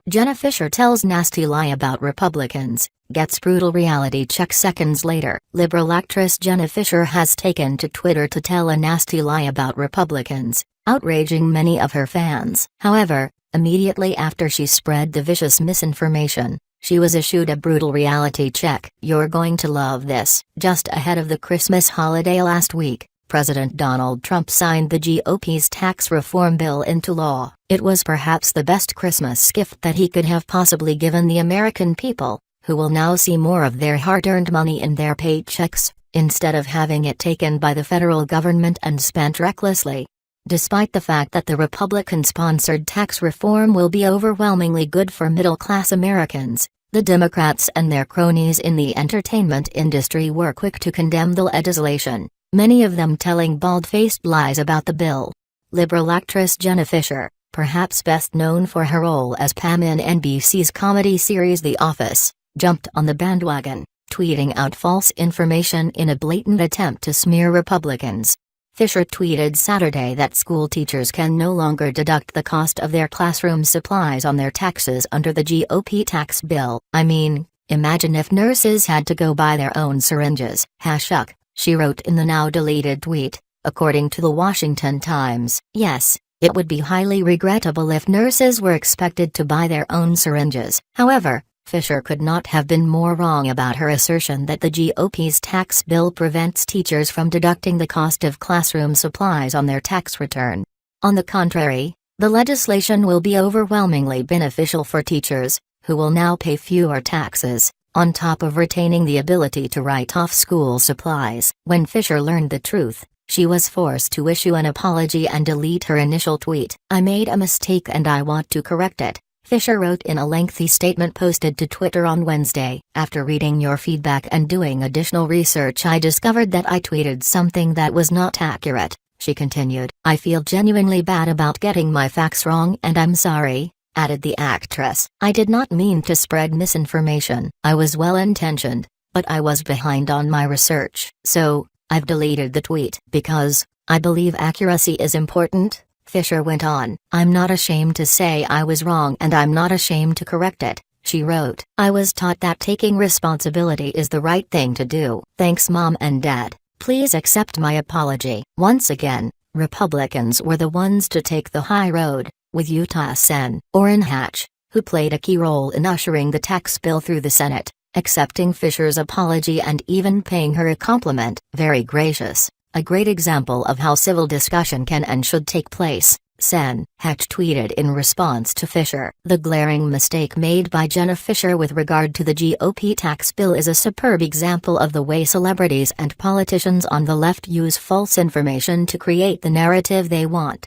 Jenna Fischer tells nasty lie about Republicans, gets brutal reality check seconds later. Liberal actress Jenna Fischer has taken to Twitter to tell a nasty lie about Republicans, outraging many of her fans. However, immediately after she spread the vicious misinformation, she was issued a brutal reality check. You're going to love this. Just ahead of the Christmas holiday last week, President Donald Trump signed the GOP's tax reform bill into law. It was perhaps the best Christmas gift that he could have possibly given the American people, who will now see more of their hard-earned money in their paychecks, instead of having it taken by the federal government and spent recklessly. Despite the fact that the Republican-sponsored tax reform will be overwhelmingly good for middle-class Americans, the Democrats and their cronies in the entertainment industry were quick to condemn the legislation, many of them telling bald-faced lies about the bill. Liberal actress Jenna Fischer, perhaps best known for her role as Pam in NBC's comedy series The Office, jumped on the bandwagon, tweeting out false information in a blatant attempt to smear Republicans. Fischer tweeted Saturday that school teachers can no longer deduct the cost of their classroom supplies on their taxes under the GOP tax bill. I mean, imagine if nurses had to go buy their own syringes. Hashuck, she wrote in the now-deleted tweet, according to the Washington Times. Yes, it would be highly regrettable if nurses were expected to buy their own syringes. However, Fischer could not have been more wrong about her assertion that the GOP's tax bill prevents teachers from deducting the cost of classroom supplies on their tax return. On the contrary, the legislation will be overwhelmingly beneficial for teachers, who will now pay fewer taxes, on top of retaining the ability to write off school supplies. When Fischer learned the truth, she was forced to issue an apology and delete her initial tweet. "I made a mistake and I want to correct it," Fischer wrote in a lengthy statement posted to Twitter on Wednesday. "After reading your feedback and doing additional research, I discovered that I tweeted something that was not accurate," she continued. "I feel genuinely bad about getting my facts wrong and I'm sorry," added the actress. "I did not mean to spread misinformation. I was well-intentioned, but I was behind on my research. So, I've deleted the tweet. Because I believe accuracy is important," Fischer went on. "I'm not ashamed to say I was wrong and I'm not ashamed to correct it," she wrote. "I was taught that taking responsibility is the right thing to do. Thanks Mom and Dad. Please accept my apology." Once again, Republicans were the ones to take the high road, with Utah Sen. Orrin Hatch, who played a key role in ushering the tax bill through the Senate, accepting Fischer's apology and even paying her a compliment. "Very gracious. A great example of how civil discussion can and should take place," Sen. Hatch tweeted in response to Fischer. The glaring mistake made by Jenna Fischer with regard to the GOP tax bill is a superb example of the way celebrities and politicians on the left use false information to create the narrative they want.